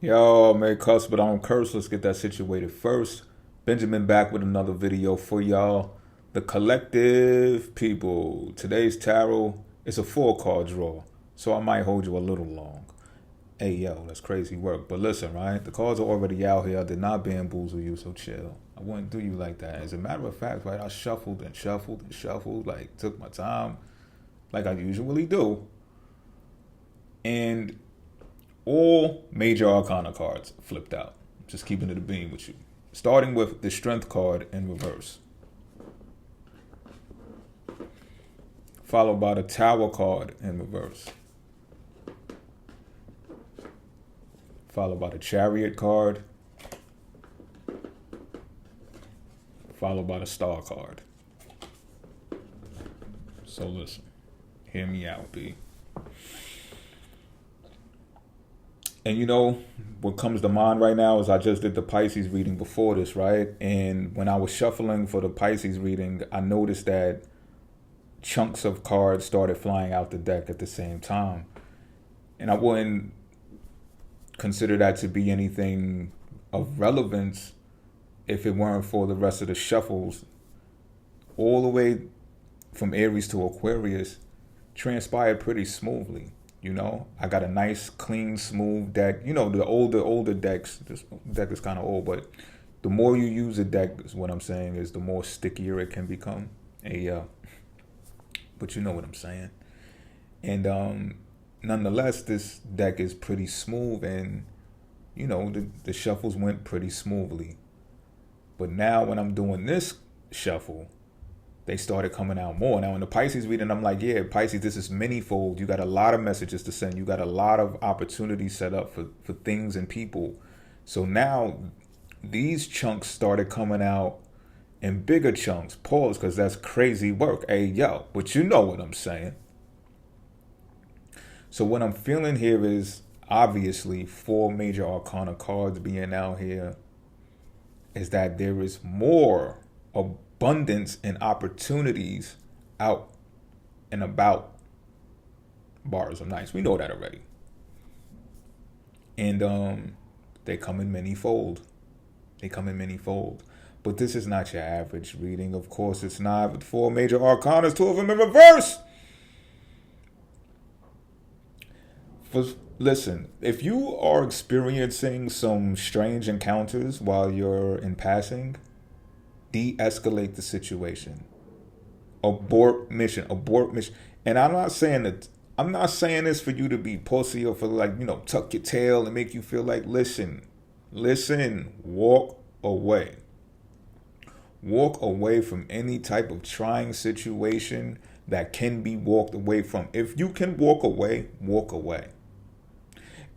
Yo, Merry Cuss, but I don't curse. Let's get that situated first. Benjamin back with another video for y'all. The collective people. Today's tarot is a 4 card draw, so I might hold you a little long. Hey, yo, that's crazy work. But listen, right? The cards are already out here. I did not bamboozle you, so chill. I wouldn't do you like that. As a matter of fact, right, I shuffled and shuffled and shuffled, like, took my time, like I usually do. And all major arcana cards flipped out. Just keeping it a beam with you. Starting with the strength card in reverse, followed by the tower card in reverse, followed by the chariot card, followed by the star card. So listen, hear me out, B. And you know, what comes to mind right now is I just did the Pisces reading before this, right? And when I was shuffling for the Pisces reading, I noticed that chunks of cards started flying out the deck at the same time. And I wouldn't consider that to be anything of relevance if it weren't for the rest of the shuffles. All the way from Aries to Aquarius transpired pretty smoothly. You know, I got a nice, clean, smooth deck. You know, the older decks, this deck is kind of old, but the more you use a deck, is what I'm saying, is the more stickier it can become. But you know what I'm saying. And nonetheless, this deck is pretty smooth, and you know, the shuffles went pretty smoothly. But now when I'm doing this shuffle, they started coming out more. Now in the Pisces reading, I'm like, yeah, Pisces, this is many-fold. You got a lot of messages to send. You got a lot of opportunities set up for things and people. So now these chunks started coming out in bigger chunks. Pause, because that's crazy work. Hey, yo, but you know what I'm saying. So what I'm feeling here is obviously 4 major arcana cards being out here is that there is more abundance and opportunities out and about. Bars of nice. We know that already. And they come in many-fold. They come in many-fold. But this is not your average reading. Of course, it's not. With 4 major arcanas, 2 of them in reverse. Listen, if you are experiencing some strange encounters while you're in passing, de-escalate the situation. Abort mission. Abort mission. And I'm not saying this for you to be pussy or for, like, you know, tuck your tail and make you feel like, listen, walk away. Walk away from any type of trying situation that can be walked away from. If you can walk away, walk away.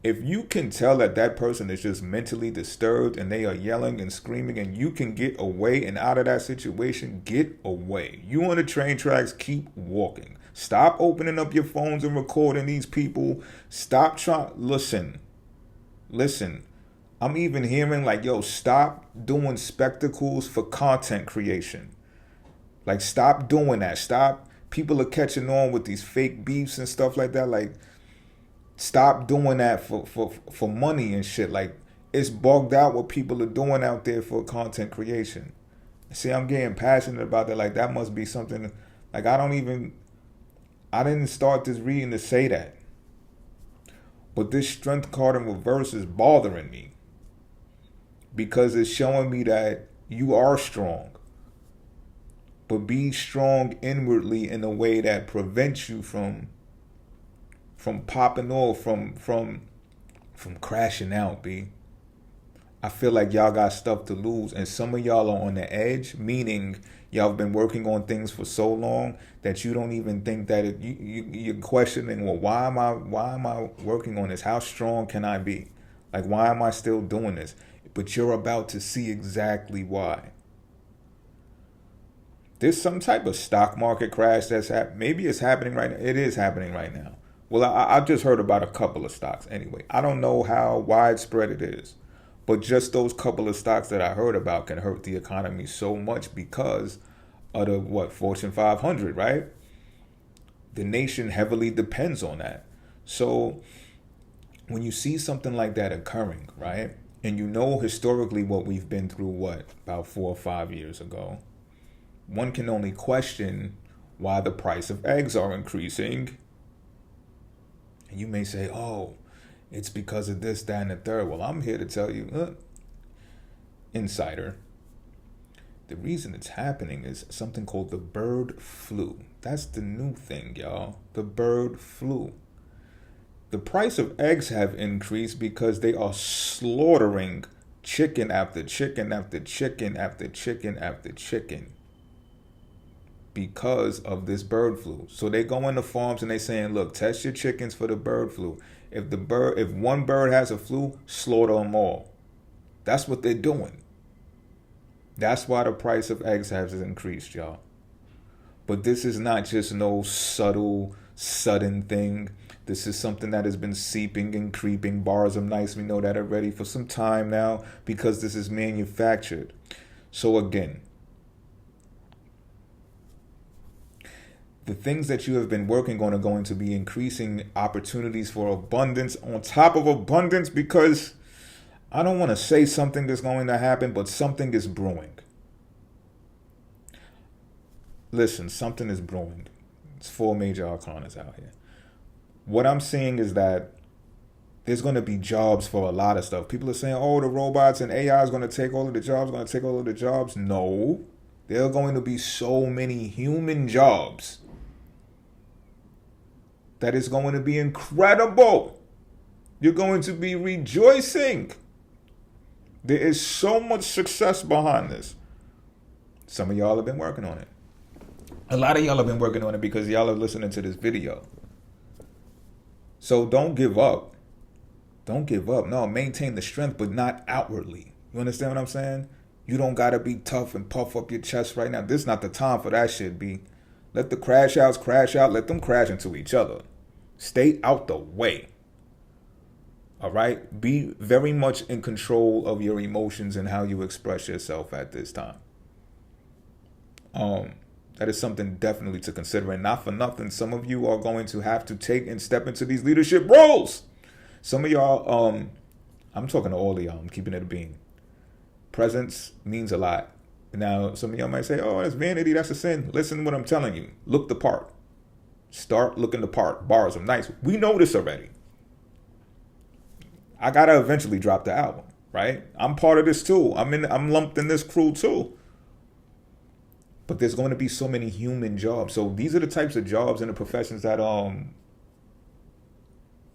If you can tell that that person is just mentally disturbed and they are yelling and screaming and you can get away and out of that situation, get away. You on the train tracks, keep walking. Stop opening up your phones and recording these people. Stop trying. Listen. I'm even hearing like, yo, stop doing spectacles for content creation. Like, stop doing that. Stop. People are catching on with these fake beefs and stuff like that. Like, stop doing that for money and shit. Like, it's bugged out what people are doing out there for content creation. See, I'm getting passionate about that. Like, that must be something. Like, I didn't start this reading to say that. But this strength card in reverse is bothering me. Because it's showing me that you are strong. But be strong inwardly in a way that prevents you from popping off, from crashing out, B. I feel like y'all got stuff to lose, and some of y'all are on the edge, meaning y'all have been working on things for so long that you don't even think that you're questioning, well, why am I working on this? How strong can I be? Like, why am I still doing this? But you're about to see exactly why. There's some type of stock market crash that's happening. Maybe it's happening right now. It is happening right now. Well, I've just heard about a couple of stocks anyway. I don't know how widespread it is. But just those couple of stocks that I heard about can hurt the economy so much because of the, Fortune 500, right? The nation heavily depends on that. So when you see something like that occurring, right? And you know historically what we've been through, about 4 or 5 years ago, one can only question why the price of eggs are increasing. And you may say, oh, it's because of this, that, and the third. Well, I'm here to tell you, insider, the reason it's happening is something called the bird flu. That's the new thing, y'all. The bird flu. The price of eggs have increased because they are slaughtering chicken after chicken after chicken after chicken after chicken because of this bird flu. So they go into farms and they saying, look, test your chickens for the bird flu. If one bird has a flu, slaughter them all. That's what they're doing. That's why the price of eggs has increased, y'all. But this is not just no subtle, sudden thing. This is something that has been seeping and creeping. Bars of nice, we know that already for some time now because this is manufactured. So again, the things that you have been working on are going to be increasing opportunities for abundance on top of abundance, because I don't want to say something is going to happen, but something is brewing. Listen, something is brewing. It's 4 major arcanas out here. What I'm seeing is that there's going to be jobs for a lot of stuff. People are saying, oh, the robots and AI is going to take all of the jobs, No. There are going to be so many human jobs that is going to be incredible. You're going to be rejoicing. There is so much success behind this. Some of y'all have been working on it. A lot of y'all have been working on it because y'all are listening to this video. So don't give up. Don't give up. No, maintain the strength, but not outwardly. You understand what I'm saying? You don't got to be tough and puff up your chest right now. This is not the time for that shit, B. Let the crash outs crash out. Let them crash into each other. Stay out the way. All right? Be very much in control of your emotions and how you express yourself at this time. That is something definitely to consider. And not for nothing, some of you are going to have to take and step into these leadership roles. Some of y'all, I'm talking to all of y'all. I'm keeping it a bean. Presence means a lot. Now, some of y'all might say, oh, that's vanity. That's a sin. Listen to what I'm telling you. Look the part. Start looking the part. Bars are nice. We know this already. I got to eventually drop the album, right? I'm part of this too. I'm lumped in this crew too. But there's going to be so many human jobs. So these are the types of jobs and the professions that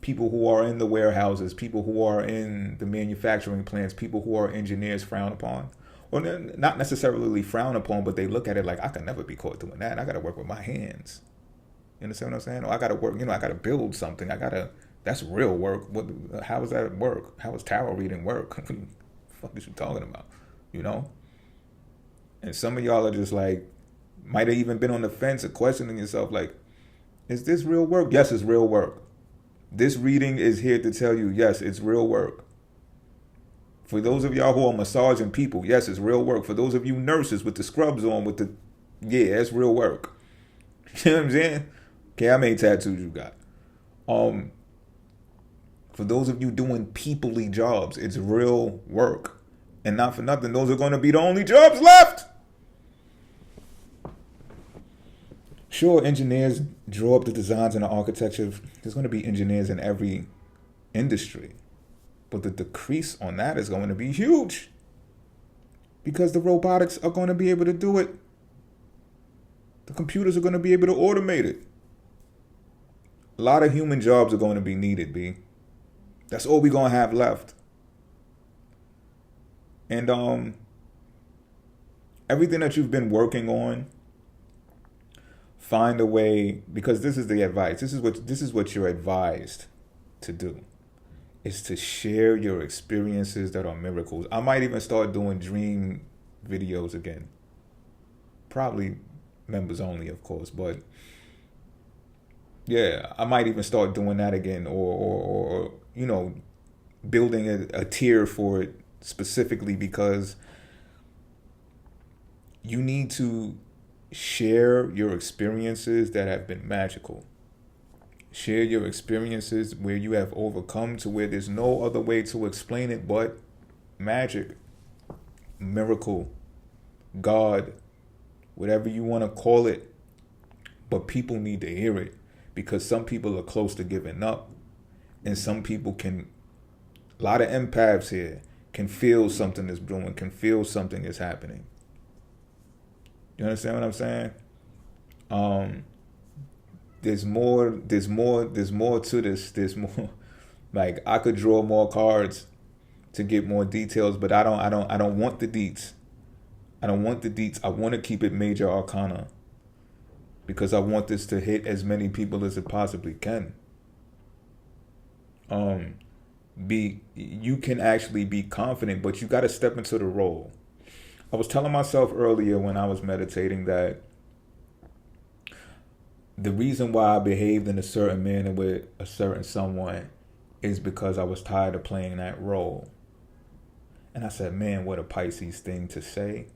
people who are in the warehouses, people who are in the manufacturing plants, people who are engineers frown upon. Or not necessarily frown upon, but they look at it like, I can never be caught doing that. I got to work with my hands. You understand what I'm saying? Or I got to work, I got to build something. That's real work. How does that work? How does tarot reading work? What the fuck is you talking about? And some of y'all are just like, might have even been on the fence of questioning yourself, like, is this real work? Yes, it's real work. This reading is here to tell you, yes, it's real work. For those of y'all who are massaging people, yes, it's real work. For those of you nurses with the scrubs on, it's real work. You know what I'm saying? Okay, how many tattoos you got? For those of you doing people-y jobs, it's real work. And not for nothing, those are going to be the only jobs left. Sure, engineers draw up the designs and the architecture. There's going to be engineers in every industry. But the decrease on that is going to be huge. Because the robotics are going to be able to do it. The computers are going to be able to automate it. A lot of human jobs are going to be needed, B. That's all we're going to have left. And everything that you've been working on, find a way, because this is the advice. This is what you're advised to do, is to share your experiences that are miracles. I might even start doing dream videos again. Probably members only, of course, but yeah, I might even start doing that again, or building a tier for it specifically, because you need to share your experiences that have been magical. Share your experiences where you have overcome to where there's no other way to explain it but magic, miracle, God, whatever you want to call it. But people need to hear it because some people are close to giving up. And some people can, a lot of empaths here, can feel something is brewing, can feel something is happening. You understand what I'm saying? There's more to this. There's more. Like, I could draw more cards to get more details, but I don't want the deets. I don't want the deets. I want to keep it major arcana because I want this to hit as many people as it possibly can. You can actually be confident, but you got to step into the role. I was telling myself earlier when I was meditating that the reason why I behaved in a certain manner with a certain someone is because I was tired of playing that role. And I said, man, what a Pisces thing to say.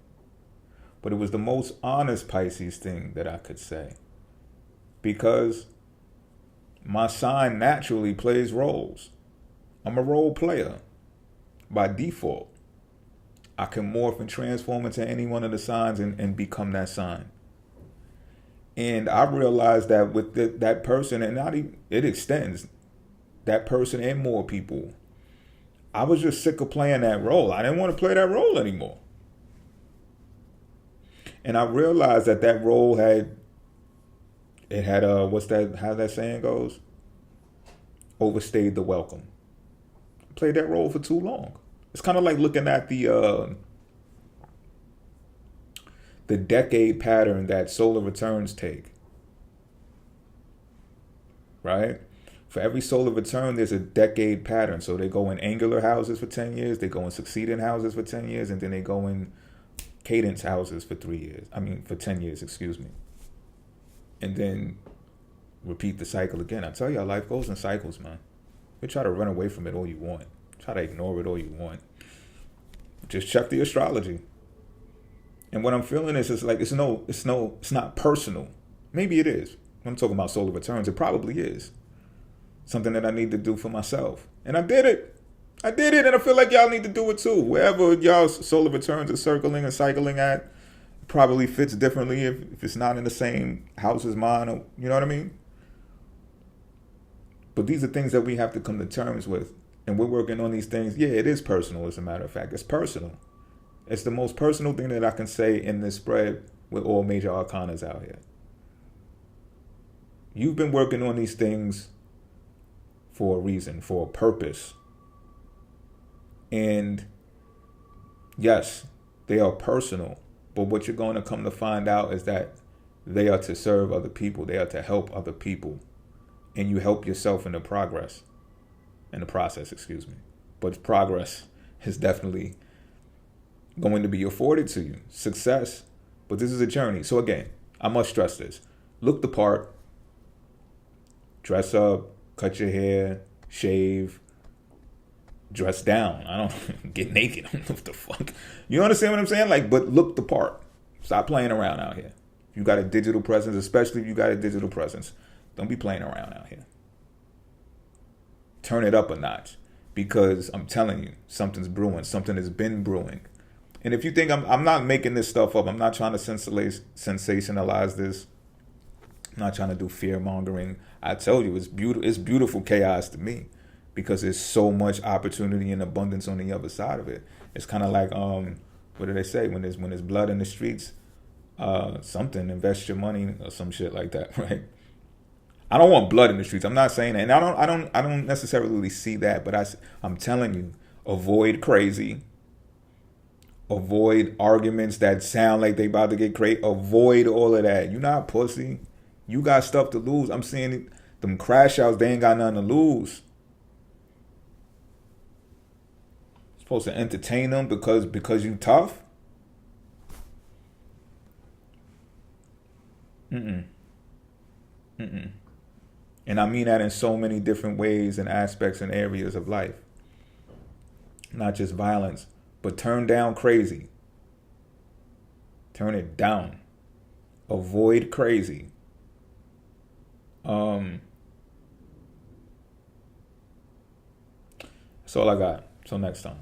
But it was the most honest Pisces thing that I could say. Because my sign naturally plays roles. I'm a role player by default. I can morph and transform into any one of the signs and become that sign. And I realized that with that person, and not even, it extends, that person and more people, I was just sick of playing that role. I didn't want to play that role anymore. And I realized that role had what's that, how that saying goes? Overstayed the welcome. Played that role for too long. It's kind of like looking at the decade pattern that solar returns take. Right? For every solar return, there's a decade pattern. So they go in angular houses for 10 years, they go in succeeding houses for 10 years, and then they go in cadence houses for 10 years, excuse me. And then repeat the cycle again. I tell y'all, life goes in cycles, man. You try to run away from it all you want. Try to ignore it all you want. Just check the astrology. And what I'm feeling is it's not personal. Maybe it is. I'm talking about solar returns. It probably is. Something that I need to do for myself. And I did it. And I feel like y'all need to do it too. Wherever y'all's solar returns are circling and cycling at, probably fits differently if it's not in the same house as mine. Or, you know what I mean? But these are things that we have to come to terms with. And we're working on these things. Yeah, it is personal, as a matter of fact. It's personal. It's the most personal thing that I can say in this spread with all major arcanas out here. You've been working on these things for a reason, for a purpose. And yes, they are personal. But what you're going to come to find out is that they are to serve other people. They are to help other people. And you help yourself in the process, excuse me. But progress is definitely going to be afforded to you. Success. But this is a journey. So again, I must stress this. Look the part. Dress up. Cut your hair. Shave. Dress down. I don't get naked. I don't know what the fuck. You understand what I'm saying? Like, but look the part. Stop playing around out here. If you got a digital presence, especially if you got a digital presence, don't be playing around out here. Turn it up a notch. Because I'm telling you, something's brewing. Something has been brewing. And if you think I'm not making this stuff up, I'm not trying to sensationalize this. I'm not trying to do fear mongering. I tell you, it's beautiful chaos to me. Because there's so much opportunity and abundance on the other side of it. It's kind of like, what do they say? When there's blood in the streets, invest your money or some shit like that, right? I don't want blood in the streets. I'm not saying that. And I don't necessarily see that, but I'm telling you, avoid crazy. Avoid arguments that sound like they about to get crazy. Avoid all of that. You're not pussy. You got stuff to lose. I'm seeing them crash outs, they ain't got nothing to lose. Supposed to entertain them because you tough? And I mean that in so many different ways and aspects and areas of life. Not just violence, but turn down crazy. Turn it down. Avoid crazy. That's all I got. Till next time.